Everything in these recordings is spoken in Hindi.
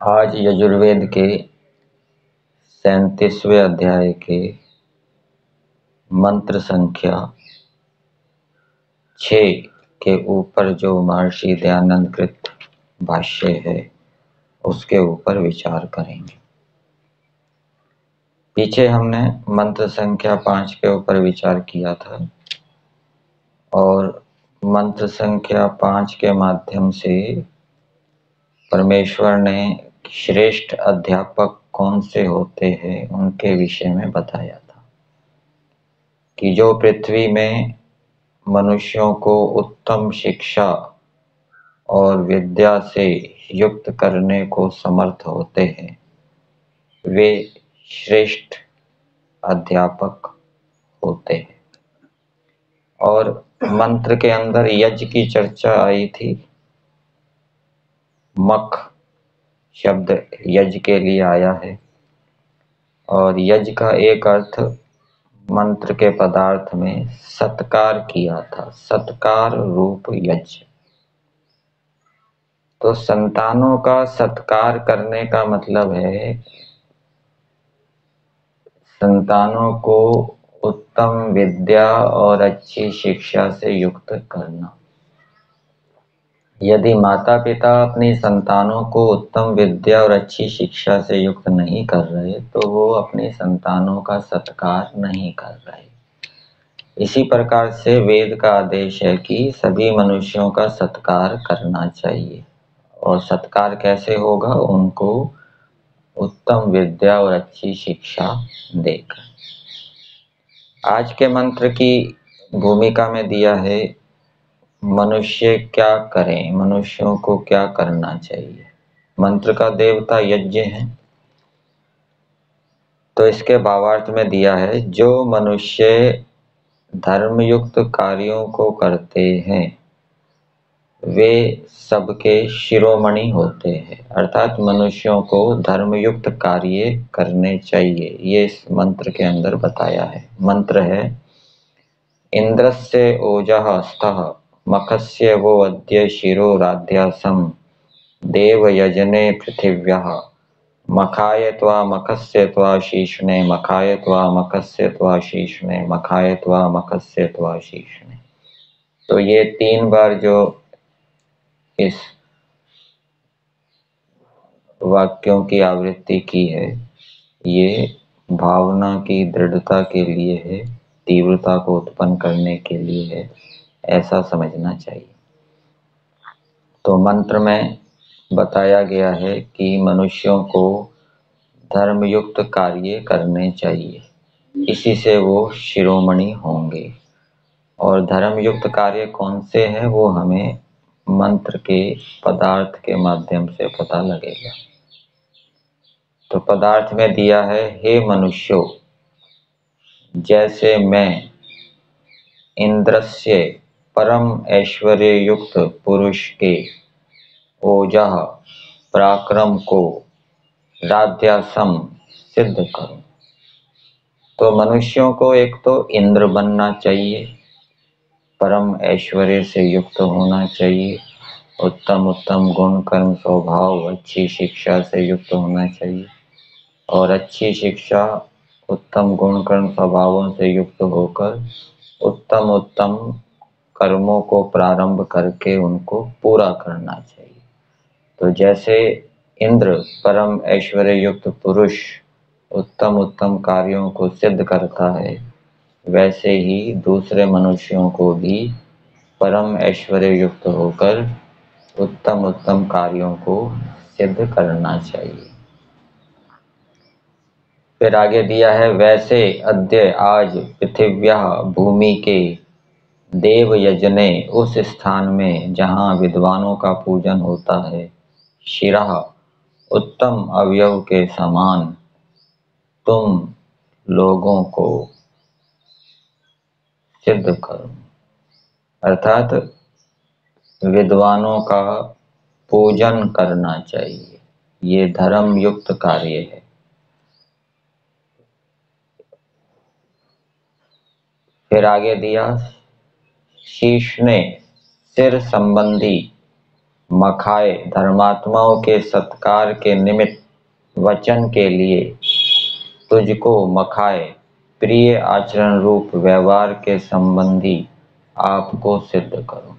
आज यजुर्वेद के 37वें अध्याय के मंत्र संख्या 6 के ऊपर जो महर्षि दयानंद कृत भाष्य है उसके ऊपर विचार करेंगे। पीछे हमने मंत्र संख्या 5 के ऊपर विचार किया था और मंत्र संख्या 5 के माध्यम से परमेश्वर ने श्रेष्ठ अध्यापक कौन से होते हैं उनके विषय में बताया था कि जो पृथ्वी में मनुष्यों को उत्तम शिक्षा और विद्या से युक्त करने को समर्थ होते हैं वे श्रेष्ठ अध्यापक होते हैं। और मंत्र के अंदर यज्ञ की चर्चा आई थी। मख शब्द यज्ञ के लिए आया है और यज्ञ का एक अर्थ मंत्र के पदार्थ में सत्कार किया था, सत्कार रूप यज्ञ। तो संतानों का सत्कार करने का मतलब है संतानों को उत्तम विद्या और अच्छी शिक्षा से युक्त करना। यदि माता पिता अपनी संतानों को उत्तम विद्या और अच्छी शिक्षा से युक्त नहीं कर रहे तो वो अपनी संतानों का सत्कार नहीं कर रहे। इसी प्रकार से वेद का आदेश है कि सभी मनुष्यों का सत्कार करना चाहिए। और सत्कार कैसे होगा? उनको उत्तम विद्या और अच्छी शिक्षा देकर। आज के मंत्र की भूमिका में दिया है मनुष्य क्या करें, मनुष्यों को क्या करना चाहिए। मंत्र का देवता यज्ञ है तो इसके भावार्थ में दिया है जो मनुष्य धर्मयुक्त कार्यों को करते हैं वे सबके शिरोमणि होते हैं। अर्थात मनुष्यों को धर्मयुक्त कार्य करने चाहिए, ये इस मंत्र के अंदर बताया है। मंत्र है इंद्रस्य ओजः स्तः मखस्य वो अद्य शिरो राध्यासम देवयजने पृथिव्यः मखाय त्वा मखस्य त्वा शीर्ष्णे मखाय त्वा मखस्य त्वा शीर्ष्णे मखाय त्वा मखस्य त्वा शीर्ष्णे। तो ये 3 बार जो इस वाक्यों की आवृत्ति की है ये भावना की दृढ़ता के लिए है, तीव्रता को उत्पन्न करने के लिए है, ऐसा समझना चाहिए। तो मंत्र में बताया गया है कि मनुष्यों को धर्मयुक्त कार्य करने चाहिए, इसी से वो शिरोमणि होंगे। और धर्मयुक्त कार्य कौन से हैं वो हमें मंत्र के पदार्थ के माध्यम से पता लगेगा। तो पदार्थ में दिया है हे मनुष्यों, जैसे मैं इंद्रस्य परम ऐश्वर्य युक्त पुरुष के ओजः पराक्रम को राध्यासम सिद्ध करूं। तो मनुष्यों को एक तो इंद्र बनना चाहिए, परम ऐश्वर्य से युक्त होना चाहिए, उत्तम उत्तम गुण कर्म स्वभाव अच्छी शिक्षा से युक्त होना चाहिए और अच्छी शिक्षा उत्तम गुण कर्म स्वभावों से युक्त होकर उत्तम उत्तम कर्मों को प्रारंभ करके उनको पूरा करना चाहिए। तो जैसे इंद्र परम ऐश्वर्य युक्त पुरुष उत्तम उत्तम कार्यों को सिद्ध करता है वैसे ही दूसरे मनुष्यों को भी परम ऐश्वर्य युक्त होकर उत्तम उत्तम कार्यों को सिद्ध करना चाहिए। फिर आगे दिया है वैसे अद्य आज पृथिव्या भूमि के देव यजने उस स्थान में जहाँ विद्वानों का पूजन होता है शिरः उत्तम अवयव के समान तुम लोगों को सिद्ध करो। अर्थात विद्वानों का पूजन करना चाहिए, ये धर्म युक्त कार्य है। फिर आगे दिया शीर्ष्णे सिर संबंधी मखाए धर्मात्माओं के सत्कार के निमित्त वचन के लिए तुझको मखाए प्रिय आचरण रूप व्यवहार के संबंधी आपको सिद्ध करूं।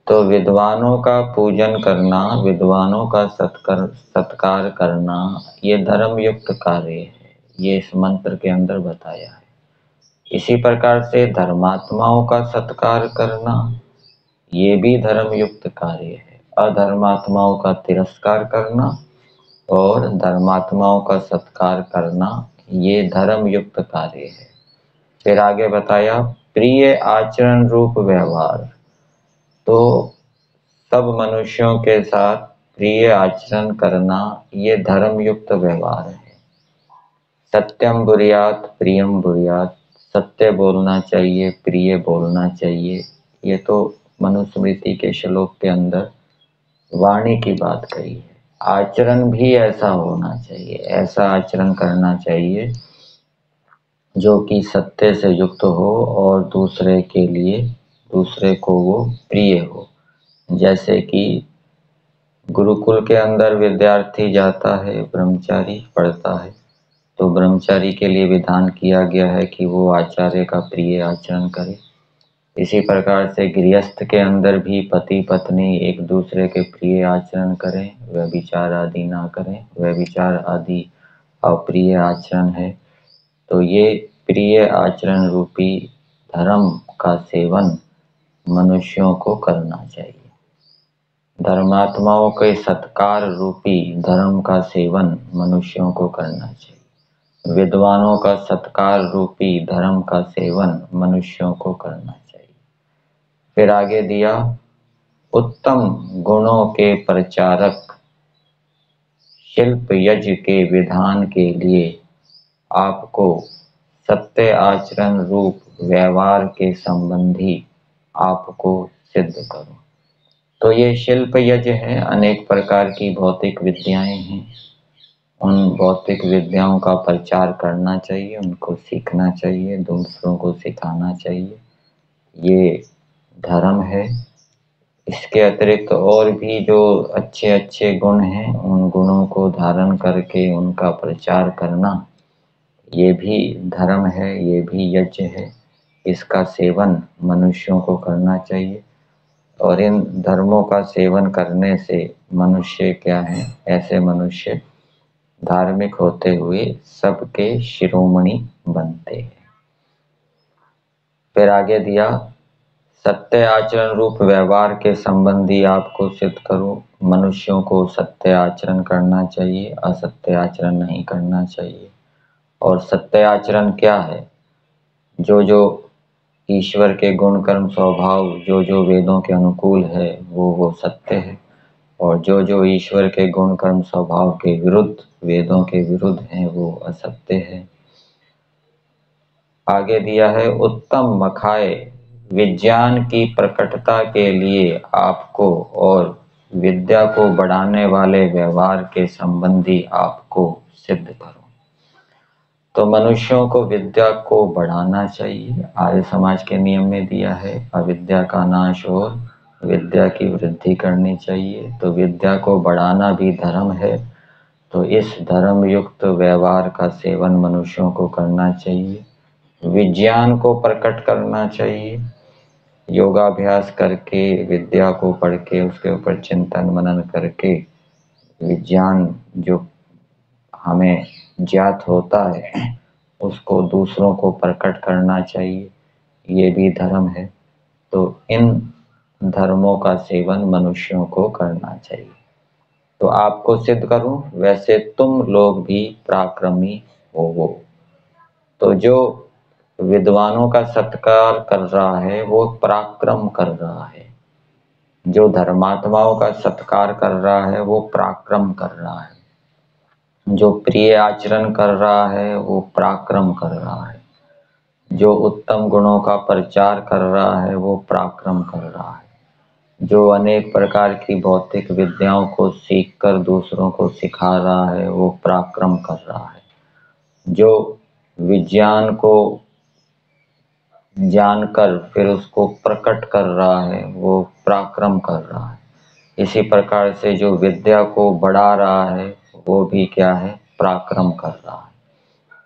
तो विद्वानों का पूजन करना, विद्वानों का सत्कार करना, ये धर्म युक्त कार्य है, ये इस मंत्र के अंदर बताया है। इसी प्रकार से धर्मात्माओं का सत्कार करना, ये भी धर्म युक्त कार्य है। अधर्मात्माओं का तिरस्कार करना और धर्मात्माओं का सत्कार करना, ये धर्म युक्त कार्य है। फिर आगे बताया प्रिय आचरण रूप व्यवहार। तो सब मनुष्यों के साथ प्रिय आचरण करना, ये धर्म युक्त व्यवहार है। सत्यम बुर्यात प्रियम बुर्यात, सत्य बोलना चाहिए, प्रिय बोलना चाहिए। ये तो मनुस्मृति के श्लोक के अंदर वाणी की बात कही है। आचरण भी ऐसा होना चाहिए, ऐसा आचरण करना चाहिए जो कि सत्य से युक्त हो और दूसरे के लिए, दूसरे को वो प्रिय हो। जैसे कि गुरुकुल के अंदर विद्यार्थी जाता है, ब्रह्मचारी पढ़ता है, तो ब्रह्मचारी के लिए विधान किया गया है कि वो आचार्य का प्रिय आचरण करे। इसी प्रकार से गृहस्थ के अंदर भी पति पत्नी एक दूसरे के प्रिय आचरण करें, व्यभिचार आदि ना करें। व्यभिचार आदि अप्रिय आचरण है। तो ये प्रिय आचरण रूपी धर्म का सेवन मनुष्यों को करना चाहिए। धर्मात्माओं के सत्कार रूपी धर्म का सेवन मनुष्यों को करना चाहिए। विद्वानों का सत्कार रूपी धर्म का सेवन मनुष्यों को करना चाहिए। फिर आगे दिया उत्तम गुणों के प्रचारक शिल्प यज्ञ के विधान के लिए आपको सत्य आचरण रूप व्यवहार के संबंधी आपको सिद्ध करूं। तो ये शिल्प यज्ञ है, अनेक प्रकार की भौतिक विद्याएं हैं। उन भौतिक विद्याओं का प्रचार करना चाहिए, उनको सीखना चाहिए, दूसरों को सिखाना चाहिए। ये धर्म है। इसके अतिरिक्त और भी जो अच्छे अच्छे गुण हैं, उन गुणों को धारण करके उनका प्रचार करना, ये भी धर्म है, ये भी यज्ञ है। इसका सेवन मनुष्यों को करना चाहिए। और इन धर्मों का सेवन करने से मनुष्य क्या है, ऐसे मनुष्य धार्मिक होते हुए सबके शिरोमणि बनते हैं। फिर आगे दिया सत्य आचरण रूप व्यवहार के संबंधी आपको सिद्ध करूं। मनुष्यों को सत्य आचरण करना चाहिए, असत्य आचरण नहीं करना चाहिए। और सत्य आचरण क्या है? जो जो ईश्वर के गुण कर्म स्वभाव जो जो वेदों के अनुकूल है वो सत्य है। और जो जो ईश्वर के गुण कर्म स्वभाव के विरुद्ध, वेदों के विरुद्ध हैं, वो असत्य है। आगे दिया है उत्तम मखाए विज्ञान की प्रकटता के लिए आपको और विद्या को बढ़ाने वाले व्यवहार के संबंधी आपको सिद्ध करो। तो मनुष्यों को विद्या को बढ़ाना चाहिए। आर्य समाज के नियम में दिया है अविद्या का नाश और विद्या की वृद्धि करनी चाहिए। तो विद्या को बढ़ाना भी धर्म है। तो इस धर्म युक्त व्यवहार का सेवन मनुष्यों को करना चाहिए। विज्ञान को प्रकट करना चाहिए। योगाभ्यास करके, विद्या को पढ़ के, उसके ऊपर चिंतन मनन करके विज्ञान जो हमें ज्ञात होता है उसको दूसरों को प्रकट करना चाहिए। ये भी धर्म है। तो इन धर्मों का सेवन मनुष्यों को करना चाहिए। तो आपको सिद्ध करूं, वैसे तुम लोग भी पराक्रमी हो। तो जो विद्वानों का सत्कार कर रहा है वो पराक्रम कर रहा है। जो धर्मात्माओं का सत्कार कर रहा है वो पराक्रम कर रहा है। जो प्रिय आचरण कर रहा है वो पराक्रम कर रहा है। जो उत्तम गुणों का प्रचार कर रहा है वो पराक्रम कर रहा है। जो अनेक प्रकार की भौतिक विद्याओं को सीखकर दूसरों को सिखा रहा है वो पराक्रम कर रहा है। जो विज्ञान को जानकर फिर उसको प्रकट कर रहा है वो पराक्रम कर रहा है। इसी प्रकार से जो विद्या को बढ़ा रहा है वो भी क्या है, पराक्रम कर रहा है।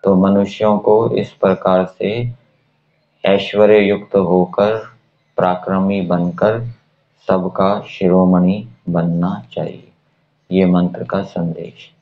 तो मनुष्यों को इस प्रकार से ऐश्वर्य युक्त होकर, पराक्रमी बनकर सबका शिरोमणि बनना चाहिए। ये मंत्र का संदेश।